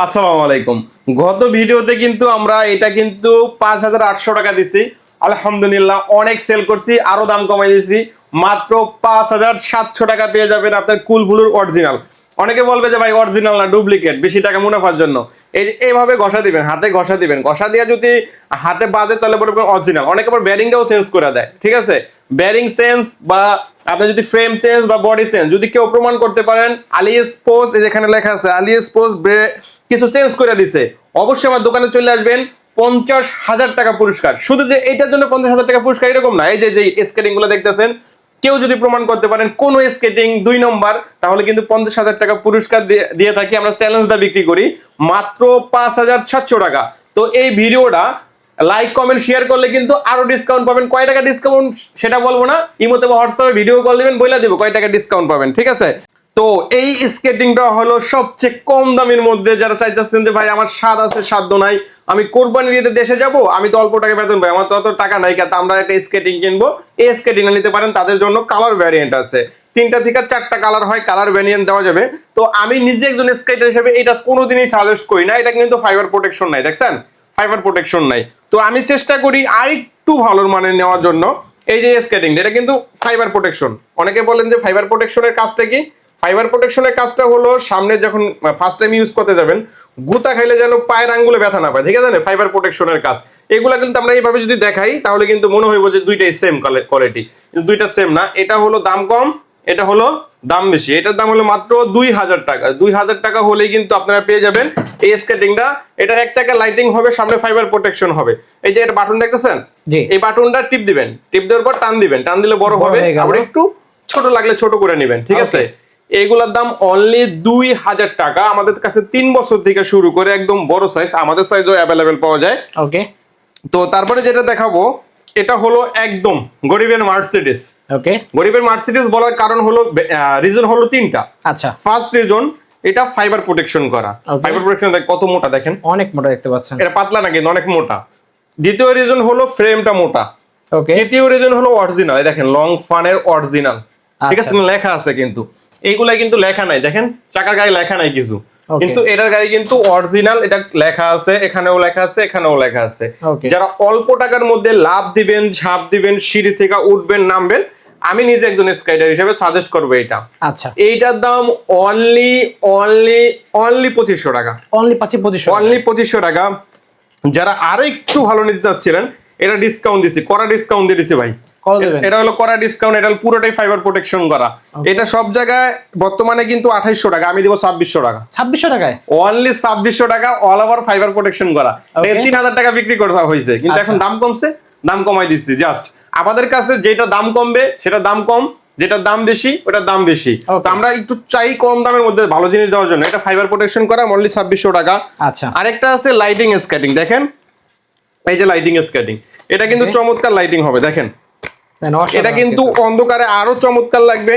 আসসালামু আলাইকুম। গত ভিডিওতে কিন্তু আমরা এটা কিন্তু 5800 টাকা দিছি। আলহামদুলিল্লাহ অনেক সেল করছি, আরো দাম কমাই দিয়েছি। মাত্র 5700 টাকা পেয়ে যাবেন আপনার কুল ব্লুর অরিজিনাল। অনেকে বলবে যে ভাই অরিজিনাল না ডুপ্লিকেট, বেশি টাকা মুনাফার জন্য। এই যে এইভাবে ঘষা দিবেন, হাতে ঘষা দিবেন, ঘষা দিয়ে যদি হাতে বাজে তাহলে বলবেন অরিজিনাল। অনেকে আবার ব্যারিংটাও চেঞ্জ করে দেয়, ঠিক আছে? ব্যারিং চেঞ্জ বা আপনি যদি ফ্রেম চেঞ্জ বা বডি চেঞ্জ যদি কেউ প্রমাণ করতে পারেন, আলিএক্সপোজ এই যেখানে লেখা আছে আলিএক্সপোজ কিছু চেঞ্জ করে দিছে, অবশ্যই আমার দোকানে চলে আসবেন। 50,000 টাকা পুরস্কার। শুধু যে এটার জন্য 50,000 টাকা পুরস্কার এরকম না, এই যে স্কেটিং গুলো দেখতেছেন, কেউ যদি প্রমাণ করতে পারেন কোন স্কেটিং 2 নম্বর, তাহলে কিন্তু 50,000 টাকা পুরস্কার দিয়ে থাকি। আমরা চ্যালেঞ্জ দা বিক্রি করি মাত্র 5,700 টাকা। তো এই ভিডিওটা লাইক কমেন্ট শেয়ার করলে কিন্তু আরো ডিসকাউন্ট পাবেন। কয় টাকা ডিসকাউন্ট সেটা বলবো না, ইমোতে বা হোয়াটসঅ্যাপে ভিডিও কল দিবেন, বলে দিব কয় টাকা ডিসকাউন্ট পাবেন, ঠিক আছে? তো এই স্কেটিংটা হলো সবচেয়ে কম দামের মধ্যে। যারা চাইতেছেন যে ভাই আমার স্বাদ আছে সাধ্য নাই, আমি কোরবানি দিতে দেশে যাব, আমি তো অল্প টাকা বেতন পাই, আমার তো অত টাকা নাই, কিন্তু আমরা একটা স্কেটিং কিনবো, এই স্কেটিংটা নিতে পারেন। তাদের জন্য কালার ভ্যারিয়েন্ট আছে, 3টা থেকে 4টা কালার হয়, কালার ভ্যারিয়েন্ট দেওয়া যাবে। তো আমি নিজে একজন স্কেটার হিসেবে এটা কোনোদিনই সাজেস্ট করি না। এটা কিন্তু ফাইবার প্রোটেকশন নাই, দেখছেন? ফাইবার প্রোটেকশন নাই। তো আমি চেষ্টা করি আরেকটু ভালো মানের নেওয়ার জন্য। এই যে স্কেটিং, এটা কিন্তু ফাইবার প্রোটেকশন। অনেকে বলেন যে ফাইবার প্রোটেকশনের কাজটা কি? ফাইবার প্রোটেকশনের কাজটা হলো সামনে যখন ফার্স্ট টাইম ইউজ করতে যাবেন, গুতা খাইলে যেন পায়ের আঙ্গুলে ব্যথা না পায়, ঠিক আছে? ফাইবার প্রোটেকশনের কাজ এগুলা কিন্তু আমরা এইভাবে যদি দেখাই তাহলে কিন্তু মনে হইব যে দুইটাই সেম কোয়ালিটি, কিন্তু দুইটা সেম না। এটা হলো দাম কম, এটা হলো দাম বেশি। এটার দাম হলো মাত্র 2000 টাকা। 2000 টাকা হলেই কিন্তু আপনারা পেয়ে যাবেন এই স্কেটিংটা। এটার এক চাকা লাইটিং হবে, সামনে ফাইবার প্রোটেকশন হবে। এই যে এটা বাটন দেখতেছেন, এই বাটনটা টিপ দিবেন, টিপ দেওয়ার পর টান দিবেন, টান দিলে বড় হবে, আবার একটু ছোট লাগলে ছোট করে নেবেন, ঠিক আছে? এগুলোর দাম অনলি 2000 টাকা। আমাদের কাছে 3 বছর থেকে শুরু করে একদম বড় সাইজ, আমাদের সাইজও অ্যাভেলেবেল পাওয়া যায়। ওকে, তো তারপরে যেটা দেখাবো এটা হলো একদম গরিবের মার্সিডিজ। ওকে, গরিবের মার্সিডিজ বলার কারণ হলো রিজন হলো 3টা। আচ্ছা, ফার্স্ট রিজন এটা ফাইবার প্রোটেকশন করা। ফাইবার প্রোটেকশন কত মোটা দেখেন, অনেক মোটা দেখতে পাচ্ছেন, এটা পাতলা না কিন্তু অনেক মোটা। দ্বিতীয় রিজন হলো ফ্রেমটা মোটা। ওকে, তৃতীয় রিজন হলো অরিজিনাল, এই দেখেন লং ফানের অরিজিনাল, ঠিক আছে? লেখা আছে, কিন্তু এইগুলা কিন্তু লেখা নাই, দেখেন চাকার গায়ে লেখা নাই কিছু, কিন্তু এটার গায়ে কিন্তু অরিজিনাল এটা লেখা আছে, এখানেও লেখা আছে, এখানেও লেখা আছে। যারা অল্প টাকার মধ্যে লাভ দিবেন, ঝাঁপ দিবেন, সিঁড়ি থেকে উঠবেন নামবেন, আমি নিজে একজন স্কাইডার হিসেবে সাজেস্ট করবো এটা। আচ্ছা, এইটার দাম অনলি 2500 টাকা। অনলি 2500 টাকা। যারা আরো একটু ভালো নিতে চাচ্ছিলেন, এটা ডিসকাউন্ট দিছি, কড়া ডিসকাউন্ট দিয়ে দিছি ভাই। এটা হলো কড়া ডিসকাউন্ট, এটা পুরোটাই ফাইবার প্রোটেকশন করা। এটা সব জায়গায় বর্তমানে কিন্তু 2800 টাকা, আমি দিব 2600 টাকা। 2600 টাকায় অনলি 2600 টাকা, অল ওভার ফাইবার প্রোটেকশন করা। 3000 টাকা বিক্রি করা হয়েছে, কিন্তু এখন দাম কমছে, দাম কমাই দিচ্ছি। জাস্ট আমাদের কাছে যেটা দাম কমবে সেটা দাম কম, যেটা দাম বেশি ওটার দাম বেশি। তো আমরা একটু চাই কম দামের মধ্যে ভালো জিনিস দেওয়ার জন্য। এটা ফাইবার প্রোটেকশন করা, অনলি 2600 টাকা। আচ্ছা, আরেকটা আছে লাইটিং স্কেটিং, দেখেন এই যে লাইটিং স্কেটিং, এটা কিন্তু চমৎকার লাইটিং হবে, দেখেন এটা কিন্তু অন্ধকারে আরো চমৎকার লাগবে।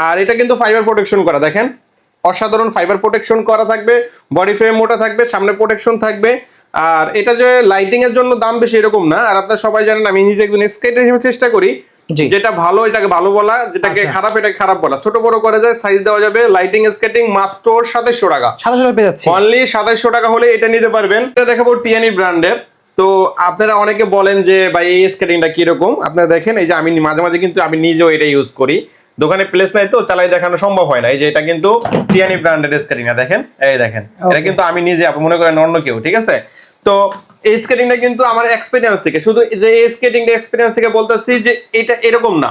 আর এটা কিন্তু ফাইবার প্রোটেকশন করা, দেখেন অসাধারণ ফাইবার প্রোটেকশন করা থাকবে, বডি ফ্রেম মোটা থাকবে, সামনে প্রোটেকশন থাকবে। আর এটা যে লাইটিং এর জন্য দাম বেশি এরকম না। আর আপনারা সবাই জানেন আমি নিজে একজন স্কেটার হিসেবে চেষ্টা করি যেটা ভালো এটাকে ভালো বলা, যেটাকে খারাপ এটাকে খারাপ বলা, ছোট বড় করা যায়, সাইজ দেওয়া যাবে। লাইটিং স্কেটিং মাত্র 2700 টাকা, 2700 পেয়ে যাচ্ছে, অনলি 2700 টাকা হলে এটা নিতে পারবেন। এটা দেখাবো টিএনই ব্র্যান্ডের। তো আপনারা অনেকে বলেন যে ভাই এই স্কেটিংটা কিরকম, আপনারা দেখেন এই যে আমি মাঝে মাঝে কিন্তু আমি নিজেও এটা ইউজ করি, দোকানে প্লেস নাই তো চালাই দেখানো সম্ভব হয় না। এই যে এটা কিন্তু টিএনই ব্র্যান্ডের স্কেটিং, দেখেন এই দেখেন, এটা কিন্তু আমি নিজে, আপনি মনে করেন অন্য কেউ, ঠিক আছে? তো এই স্কেটিংটা কিন্তু আমার এক্সপেরিয়েন্স থেকে, শুধু যে এই স্কেটিংটা এক্সপেরিয়েন্স থেকে বলতেছি যে এটা এরকম না,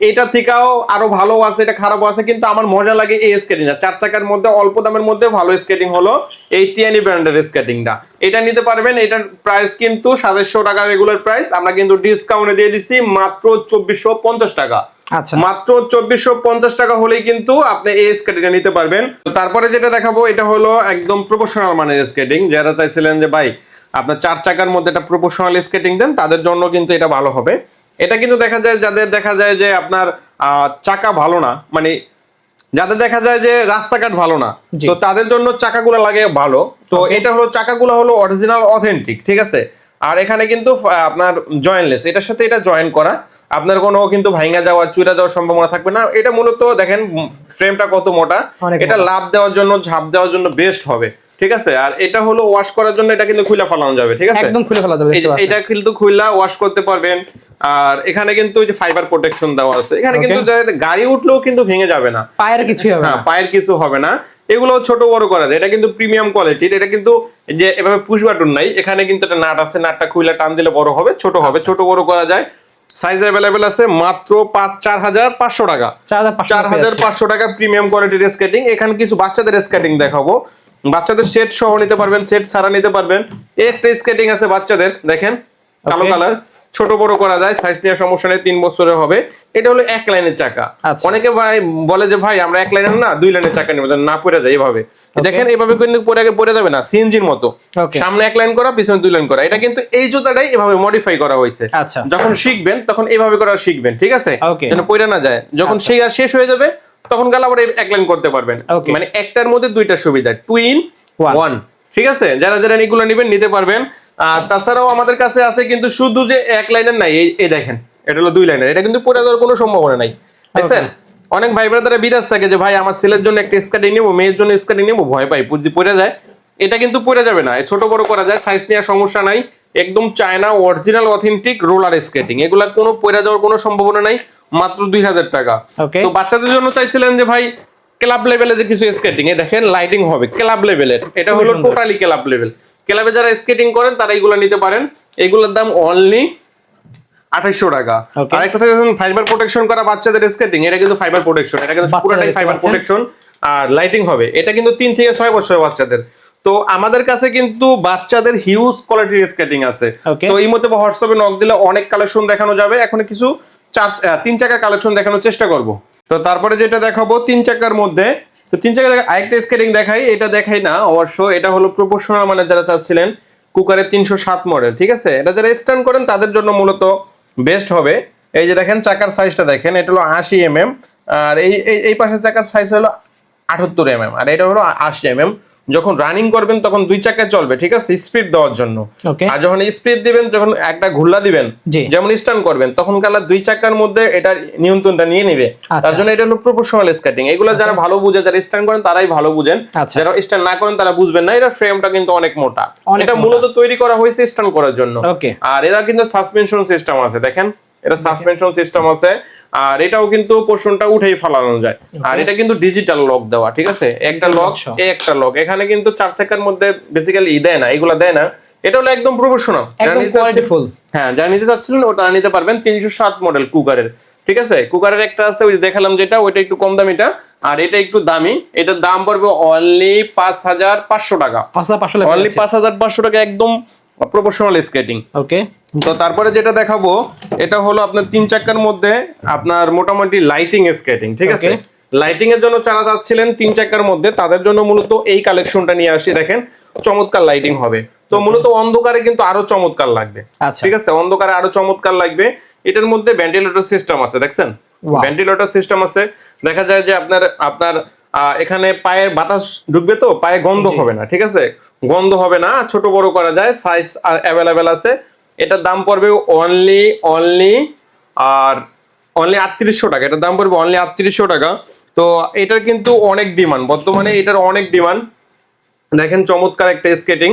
এটা থেকেও আরো ভালো আছে, এটা খারাপও আছে, কিন্তু আমার মজা লাগে এই স্কেটিংটা। 4 চাকার মধ্যে অল্প দামের মধ্যে ভালো স্কেটিং হলো এই টিএনই ব্র্যান্ডের স্কেটিংটা। এটা নিতে পারবেন। এটার প্রাইস কিন্তু 2700 টাকা রেগুলার প্রাইস, আমরা কিন্তু ডিসকাউন্টে দিয়ে দিছি মাত্র 2450 টাকা। আচ্ছা, মাত্র 2450 টাকা হলেই কিন্তু আপনি এই স্কেটিংটা নিতে পারবেন। তারপরে যেটা দেখাবো এটা হলো একদম প্রফেশনাল মানের স্কেটিং। যারা চাইছিলেন যে ভাই আপনার 4 চাকার মধ্যে একটা প্রফেশনাল স্কেটিং দেন, তাদের জন্য কিন্তু এটা ভালো হবে। এটা কিন্তু দেখা যায় যাদের দেখা যায় যে আপনার চাকা ভালো না, মানে যাদের দেখা যায় যে রাস্তাঘাট ভালো না, তো তাদের জন্য চাকাগুলো লাগে ভালো। তো এটা হলো চাকাগুলো হলো অরিজিনাল অথেন্টিক, ঠিক আছে? আর এখানে কিন্তু আপনার জয়েন্টলেস, এটার সাথে এটা জয়েন করা, আপনার কোনো কিন্তু ভাঙা যাওয়া চুরা যাওয়ার সম্ভাবনা থাকবে না। এটা মূলত দেখেন ফ্রেমটা কত মোটা, এটা লাভ দেওয়ার জন্য ঝাঁপ দেওয়ার জন্য বেস্ট হবে, ঠিক আছে। আর এটা হলো ওয়াশ করার জন্য, এটা কিন্তু খুলে ফেলানো যাবে, ঠিক আছে, একদম খুলে ফেলা যাবে। এটা কিন্তু খুলে ওয়াশ করতে পারবেন। আর এখানে কিন্তু ওই যে ফাইবার প্রোটেকশন দেওয়া আছে, এখানে কিন্তু গাড়ি উঠলেও কিন্তু ভেঙে যাবে না, পায়ের কিছু হবে না, পায়ের কিছু হবে না। এগুলো ছোট বড় করা যায়, এটা কিন্তু প্রিমিয়াম কোয়ালিটির। এটা কিন্তু যে এভাবে পুশ বাটন নাই, এখানে কিন্তু একটা নাট আছে, নাটটা খুলে টান দিলে বড় হবে, ছোট হবে, ছোট বড় করা যায়। সাইজ अवेलेबल আছে মাত্র 4,500 টাকা, 4,500 টাকা প্রিমিয়াম কোয়ালিটির স্কেটিং। এখানে কিছু বাচ্চাদের স্কেটিং দেখাবো, বাচ্চাদের সেট সহ নিতে পারবেন, সেট ছাড়া নিতে পারবেন। একটা স্কেটিং আছে বাচ্চাদের, দেখেন কালো কালার, ছোট বড় করা যায়, সাইজ নিয়ে সমস্যা নেই, 3 বছরের হবে। এটা হলো এক লাইনের চাকা। অনেকে ভাই বলে যে ভাই আমরা এক লাইনের না 2 লাইনের চাকা নেব, না পড়ে যায় এভাবে। দেখেন এইভাবে কিন্তু পড়ে যাবে না, সিএনজির মতো সামনে এক লাইন করা, পিছনে 2 লাইন করা। এটা কিন্তু এই জুতাটাই এভাবে মডিফাই করা হয়েছে। যখন শিখবেন তখন এইভাবে করা শিখবেন, ঠিক আছে, যেন পড়ে না যায়। যখন সেই আর শেষ হয়ে যাবে তখন গালা আবার এক লাইন করতে পারবেন। মানে একটার মধ্যে দুইটা সুবিধা, 2 in 1, ঠিক আছে। যারা যারা এগুলো নেবেন নিতে পারবেন। আর তাছাড়াও আমাদের কাছে আছে কিন্তু শুধু যে এক লাইনের নাই, এই দেখেন এটা হলো 2 লাইনের, এটা কিন্তু পড়ে যাওয়ার কোনো সম্ভাবনা নাই, দেখছেন। অনেক ভাই ব্রাদাররা বিদেশ থাকে যে ভাই আমার ছেলের জন্য একটা স্কেটিং নিব, মেয়ের জন্য স্কেটিং নিব, ভয় পাই যদি পড়ে যায়। এটা কিন্তু পড়ে যাবে না, ছোট বড় করা যায়, সাইজ নেওয়ার সমস্যা নাই। একদম China original authentic roller skating, এগুলা কোনো পড়ে যাওয়ার কোনো সম্ভাবনা নাই, মাত্র 2,000 টাকা। তো বাচ্চাদের জন্য চাইছিলেন যে ভাই ক্লাব লেভেলে যে কিছু স্কেটিং, এ দেখেন লাইটিং হবে ক্লাব লেভেলের, এটা হলো টোটালি ক্লাব লেভেল। ক্লাবে যারা স্কেটিং করেন তারা এগুলো নিতে পারেন। এগুলোর দাম অনলি 2800 টাকা। আরেকটা সাজেশন, ফাইবার প্রোটেকশন করা বাচ্চাদের স্কেটিং, এটা কিন্তু ফাইবার প্রোটেকশন, এটা কিন্তু পুরোটাই ফাইবার প্রোটেকশন আর লাইটিং হবে। এটা কিন্তু 3 থেকে 6 বছরের বাচ্চাদের। তো আমাদের কাছে কিন্তু বাচ্চাদের হিউজ কোয়ালিটির স্কেটিং আছে। তো এই মধ্যে হোয়াটসঅ্যাপে নক দিলে অনেক কালেকশন দেখানো যাবে। এখন কিছু 3 চাকার কালেকশন দেখানোর চেষ্টা করব। তো তারপরে যেটা দেখাবো 3 চাকার মধ্যে, তো 3 চাকার আরেকটা স্কেটিং দেখাই, এটা দেখাই না অবশ্য, এটা হলো প্রপোর্শনাল, মানে যারা চাচ্ছিলেন কুকারের 307 মডেল, ঠিক আছে। এটা যারা স্ট্যান্ড করেন তাদের জন্য মূলত বেস্ট হবে। এই যে দেখেন চাকার সাইজটা দেখেন, এটা হলো 80 mm, আর এই পাশের চাকার সাইজ হলো 78 mm, আর এটা হলো 80 mm। যখন রানিং করবেন তখন 2 চাকায় চলবে, ঠিক আছে, স্পিড দেওয়ার জন্য। আর যখন স্পিড দিবেন, যখন একটা ঘুরলা দিবেন, যেমন স্ট্যান্ড করবেন, তখন কালা 2 চাকার মধ্যে এটা নিয়ন্ত্রণটা নিয়ে নেবে। তার জন্য এটা হলো প্রপোর্শনাল স্কেটিং। এগুলো যারা ভালো বুঝে, যারা স্ট্যান্ড করেন তারাই ভালো বুঝেন, যারা স্ট্যান্ড না করেন তারা বুঝবেন না। এটা ফ্রেমটা কিন্তু অনেক মোটা, এটা মূলত তৈরি করা হয়েছে স্ট্যান্ড করার জন্য। আর এরা কিন্তু সাসপেনশন সিস্টেম আছে, দেখেন এটা সাসপেনশন সিস্টেম আছে। আর এটাও কিন্তু পোর্শনটা উঠেই ফেলানো যায়। আর এটা কিন্তু ডিজিটাল লক দেওয়া, ঠিক আছে, একটা লক একটা লক। এখানে কিন্তু 4 চাকার মধ্যে বেসিক্যালি দেয় না, এগুলা দেয় না। এটা হলো একদম প্রফেশনাল, হ্যাঁ, যারা নিতে চাচ্ছিলেন ওটা নিতে পারবেন। 307 মডেল কুকারের, ঠিক আছে। কুকারের একটা আছে ওই দেখালাম যেটা, ওইটা একটু কম দামিটা, আর এটা একটু দামি। এটার দাম পড়বে অনলি 5,500 টাকা, অনলি 5,500 টাকা, একদম প্রফেশনাল স্কেটিং। ওকে, তো তারপরে যেটা দেখাবো এটা হলো আপনার 3 চাকার মধ্যে আপনার মোটামুটি লাইটিং স্কেটিং, ঠিক আছে। লাইটিং এর জন্য যারা যাচ্ছিলেন 3 চাকার মধ্যে, তাদের জন্য মূলত এই কালেকশনটা নিয়ে আসি। দেখেন চমৎকার লাইটিং হবে। তো মূলত অন্ধকারে কিন্তু আরো চমৎকার লাগবে, ঠিক আছে, অন্ধকারে আরো চমৎকার লাগবে। এটার মধ্যে ভেন্টিলেটর সিস্টেম আছে, দেখছেন ভেন্টিলেটর সিস্টেম আছে। দেখা যায় যে আপনার এখানে পায়ে বাতাস ঢুকবে, তো পায়ে গন্ধ হবে না, ঠিক আছে, গন্ধ হবে না। ছোট বড় করা যায়, সাইজ অ্যাভেলেবেল আছে। এটার দাম পড়বে অনলি 3800 টাকা। এটার দাম পড়বে অনলি 3800 টাকা। তো এটার কিন্তু অনেক ডিমান্ড বর্তমানে, এটার অনেক ডিমান্ড। দেখেন চমৎকার একটা স্কেটিং।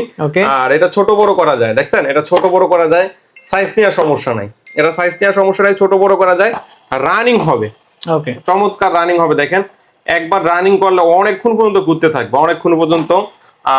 আর এটা ছোট বড় করা যায়, দেখছেন এটা ছোট বড় করা যায়, সাইজ নেওয়ার সমস্যা নাই, এটা সাইজ নেওয়ার সমস্যা নাই, ছোট বড় করা যায়। রানিং হবে, ওকে, চমৎকার রানিং হবে। দেখেন একবার রানিং করলে অনেকক্ষণ পর্যন্ত ঘুরতে থাকবে, অনেকক্ষণ পর্যন্ত।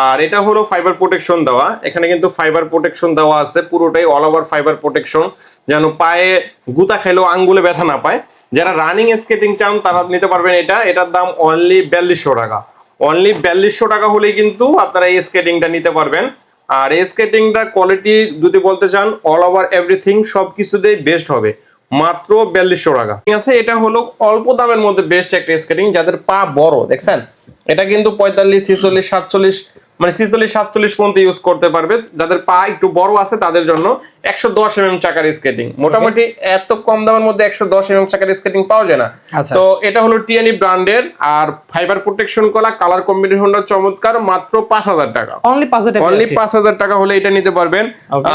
আর এটা হলো ফাইবার প্রোটেকশন দেওয়া, এখানে কিন্তু ফাইবার প্রোটেকশন দেওয়া আছে পুরোটাই, অল ওভার ফাইবার প্রোটেকশন, যেন পায়ে গুতা খেলেও আঙ্গুলে ব্যথা না পায়। যারা রানিং স্কেটিং চান তারা নিতে পারবেন এটা। এটার দাম অনলি 4200 টাকা, অনলি 4200 টাকা হলেই কিন্তু আপনারা এই স্কেটিংটা নিতে পারবেন। আর এই স্কেটিংটা কোয়ালিটি যদি বলতে চান, অল ওভার এভরিথিং সবকিছুতেই বেস্ট হবে, মাত্র 4200 টাকা, ঠিক আছে। এটা হলো অল্প দামের মধ্যে বেস্ট একটা স্কেটিং। যাদের পা বড়, দেখছেন এটা কিন্তু 45, 46, 47, মানে 46, 47 পর্যন্ত ইউজ করতে পারবে। যাদের পা একটু বড় আছে তাদের জন্য 110 mm চাকার স্কেটিং, মোটামুটি এত কম দামের মধ্যে 110 mm চাকার স্কেটিং পাওয়া যায় না। তো এটা হলো টিএনই ব্র্যান্ডের, আর ফাইবার প্রোটেকশন করা, কালার কম্বিনেশনটা চমৎকার, মাত্র 5000 টাকা, অনলি 5000 টাকা হলে এটা নিতে পারবেন।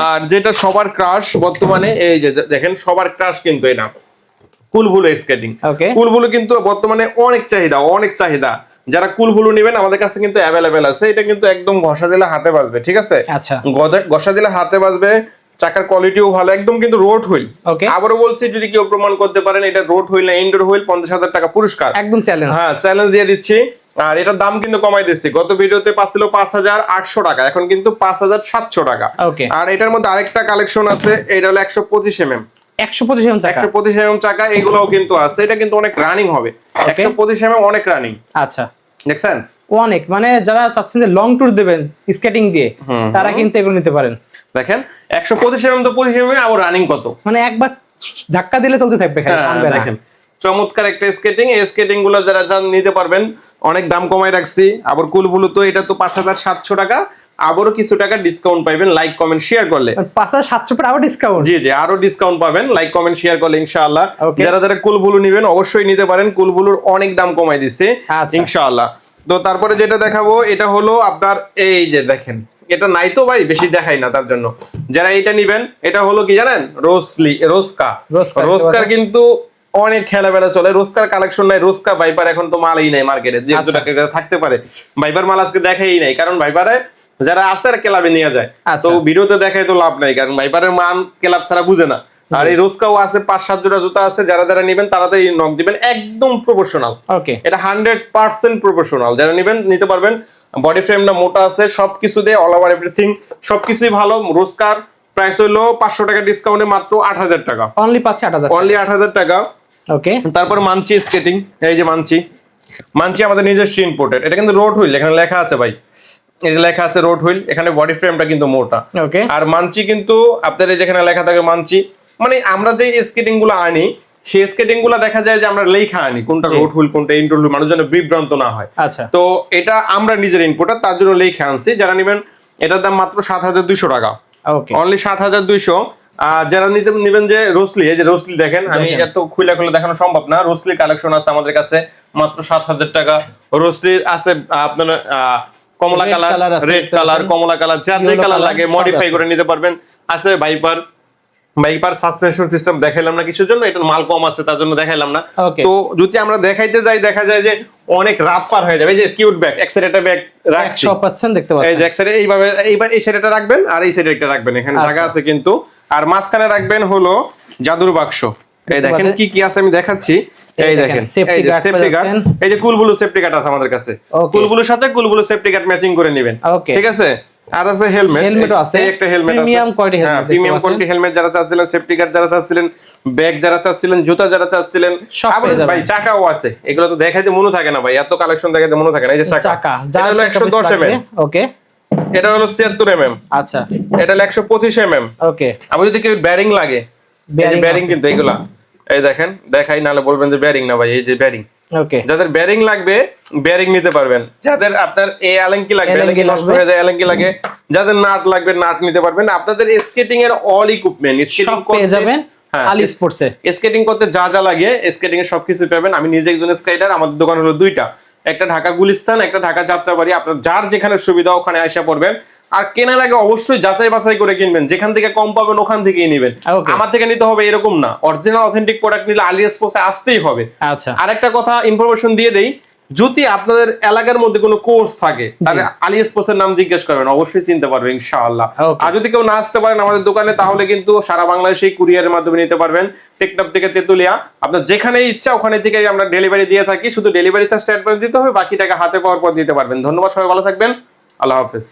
আর যেটা সবার ক্রাশ বর্তমানে, এই যে দেখেন সবার ক্রাশ কিন্তু এটা কুলবুলো স্কেটিং। কুলবুলো কিন্তু বর্তমানে অনেক চাহিদা, অনেক চাহিদা। যারা কুলবুলু নেবেন আমাদের কাছে কিন্তু অ্যাভেলেবেল আছে। এটা কিন্তু একদম ঘষা দিলে হাতে বাজবে, ঠিক আছে? আচ্ছা, ঘষা দিলে হাতে বাজবে, চাকার কোয়ালিটিও ভালো, একদম কিন্তু রোড হুইল। আবারও বলছি, যদি কেউ প্রমাণ করতে পারেন এটা রোড হুইল না ইনডোর হুইল, 50,000 টাকা পুরস্কার, একদম চ্যালেঞ্জ। হ্যাঁ চ্যালেঞ্জ দিয়ে দিচ্ছি। আর এটার দাম কিন্তু কমাই দিচ্ছি, গত ভিডিওতে পাচ্ছিল 5,800 টাকা, এখন কিন্তু 5,700 টাকা। আর এটার মধ্যে আরেকটা কালেকশন আছে, এটা হলো 125 mm 125 mm চাকা, এগুলোও কিন্তু আছে। এটা কিন্তু অনেক রানিং হবে, 125 mm অনেক রানিং। আচ্ছা, দেখছেন অনেক, মানে যারা চাচ্ছেন যে লং ট্যুর দিবেন স্কেটিং দিয়ে, তারা কিন্তু এগুলো নিতে পারেন। দেখেন 125 mm তো 25 mm আবার রানিং কত, মানে একবার ধাক্কা দিলে চলতে থাকবে, দেখেন চমৎকার একটা স্কেটিং। এই স্কেটিং গুলো যারা নিতে পারবেন, অনেক দাম কমাই রাখছি। আবার কুলবুলু তো এটা তো 5,700 টাকা, আবারও কিছু টাকা ডিসকাউন্ট পাবেন লাইক কমেন্ট শেয়ার করলে। 5,700 পর আরো ডিসকাউন্ট? জি জি, আরো ডিসকাউন্ট পাবেন লাইক কমেন্ট শেয়ার করলে ইনশাআল্লাহ। যারা যারা কুলবুলু নেবেন অবশ্যই নিতে পারেন, কুলবুলুর অনেক দাম কমাই দিচ্ছে ইনশাআল্লাহ। তো তারপরে যেটা দেখাবো এটা হলো আপনার এই যে দেখেন, এটা নাই তো ভাই বেশি দেখাই না, তার জন্য যারা এটা নিবেন, এটা হলো কি জানেন, রোস্কার কিন্তু অনেক খেলাবেলা চলে। রোস্কার কালেকশন নাই, রোস্কা ভাইপার এখন তো মালই নাই মার্কেটে, যে টাকা থাকতে পারে ভাইপার মাল আজকে দেখাই নাই, কারণ ভাইপারে যারা আছে আর ক্লাবে নিয়ে যায়, তো ভিডিওতে দেখাই তো লাভ নাই, কারণ ভাইপারের মান ক্লাব ছাড়া বুঝে না। আর এই রোস্কাও আছে, 5-7 জোড়া জুতা আছে, যারা যারা নেবেন তাড়াতাড়ি নক দিবেন, একদম প্রফেশনাল। এটা 100% প্রফেশনাল, যারা নেবেন নিতে পারবেন। বডি ফ্রেমটা মোটা আছে, সবকিছু দিয়ে অল ওভার এভরিথিং সবকিছুই ভালো। রোস্কার প্রাইস হলো 500 টাকা ডিসকাউন্টে মাত্র 8,000 টাকা, অনলি পাচ্ছে 8,000, অনলি 8,000 টাকা। তারপর মানচি স্কেটিং, এই যে মানচি আমাদের নিজস্ব ইম্পোর্টেড, এটা কিন্তু রোড হুইল, এখানে লেখা আছে ভাই, এই যে লেখা আছে রোড হুইল, এখানে বডি ফ্রেমটা কিন্তু মোটা। আর মানচি কিন্তু আপনাদের যেখানে লেখা থাকে মানচি, মানে আমরা যে স্কেটিং গুলো আনি সেই স্কেটিং গুলো দেখা যায় যে আমরা লেখা আনি কোনটা রোড হুইল কোনটা ইনডোর হুইল, মানুষ যেন বিভ্রান্ত না হয়। তো এটা আমরা নিজের ইম্পোর্টার, তার জন্য লেখা আনছি। যারা নেবেন এটার দাম মাত্র 7,200 টাকা, অনলি 7,200। যারা নেবেন যে রোসলি, এই যে রোসলি দেখেন, আমি এত খুলে দেখানো সম্ভব না, রোসলি কালেকশন আছে আমাদের কাছে মাত্র 7,000 টাকা। রোসলির আছে আপনার কমলা কালার, রেড কালার, কমলা কালার, যার যে কালার লাগে মডিফাই করে নিতে পারবেন। আছে ভাইপার সাসপেনশন সিস্টেম দেখাইলাম না কিছুর জন্য, এটা মাল কম আছে তার জন্য দেখাইলাম না। তো যদি আমরা দেখাইতে যাই দেখা যায় যে অনেক রাত পার হয়ে যাবে। এই যে কিউট ব্যাগ, এক্সেলেটর ব্যাগ রাখছি, দেখতে পাচ্ছেন, এই যে এক্সেলেটর এইভাবে, এইবার এই সাইডটা রাখবেন আর এই সাইডে একটা রাখবেন, এখানে জায়গা আছে কিন্তু। আর মাঝখানে রাখবেন হলো জাদুর বাক্স। এই দেখেন কি কি আছে আমি দেখাচ্ছি, এই দেখেন এই যে সেফটি গার্ড, এই যে কুলবুলু সেফটি গার্ড আছে আমাদের কাছে, কুলবুলুর সাথে কুলবুলু সেফটি গার্ড ম্যাচিং করে নেবেন, ঠিক আছে? আর আছে হেলমেটও আছে, একটা হেলমেট আছে, premium quality helmet, premium quality helmet যারা চাচ্ছিলেন, সেফটি গার্ড যারা চাচ্ছিলেন, ব্যাগ যারা চাচ্ছিলেন, জুতা যারা চাচ্ছিলেন, আবার ভাই চাকাও আছে। এগুলো তো দেখাইতে মনে থাকে না ভাই, এত কালেকশন দেখাইতে মনে থাকে না। এই যে চাকা, এটা হলো 110 mm, ওকে, এটা হলো 76 mm, আচ্ছা, এটা হলো 125 mm, ওকে। আবার যদি কেউ ব্যারিং লাগে, এই যে ব্যারিং কিন্তু এগুলা, এই দেখেন দেখাই, নালে বলবেন যে ব্যারিং না ভাই, এই যে ব্যারিং, ওকে। যাদের ব্যারিং লাগবে ব্যারিং নিতে পারবেন, যাদের আপনার এই অ্যালেঙ্কি লাগবে, অ্যালেঙ্কি নষ্ট হয়ে যায় অ্যালেঙ্কি লাগে, যাদের নাট লাগবে নাট নিতে পারবেন। আপনাদের স্কেটিং এর অল ইকুইপমেন্ট স্কেটিং পেয়ে যাবেন আলি স্পোর্টসে। স্কেটিং করতে যা যা লাগে স্কেটিং এর সবকিছু পাবেন। আমি নিজে একজন স্কেটার, আমাদের দোকান হলো দুইটা, একটা ঢাকা গুলিস্তান, একটা ঢাকা যাত্রাবাড়ি। আপনার যার যেখানে সুবিধা ওখানে আইসা পড়বেন। আর কেনার আগে অবশ্যই যাচাই বাছাই করে কিনবেন, যেখান থেকে কম পাবেন ওখান থেকেই নেবেন। আমার থেকে নিতে হবে এরকম না, অরিজিনাল অথেন্টিক প্রোডাক্ট নিলে আলি স্পোর্টসে আসতেই হবে। আচ্ছা, আরেকটা কথা ইনফরমেশন দিয়ে দেই, যদি আপনাদের এলাকার মধ্যে কোনো কোর্স থাকে তাহলে আলি স্পোর্টস এর নাম জিজ্ঞেস করবেন, অবশ্যই চিনতে পারবেন ইনশাআল্লাহ। আর যদি কেউ না আসতে পারেন আমাদের দোকানে, তাহলে কিন্তু সারা বাংলাদেশে কুরিয়ারের মাধ্যমে নিতে পারবেন। টেকনাফ থেকে তেতুলিয়া, আপনার যেখানে ইচ্ছা ওখানে থেকে আমরা ডেলিভারি দিয়ে থাকি। শুধু ডেলিভারি চার্জটা অ্যাডভান্স দিতে হবে, বাকি টাকা হাতে পাওয়ার পর দিতে পারবেন। ধন্যবাদ, সবাই ভালো থাকবেন, আল্লাহ হাফেজ।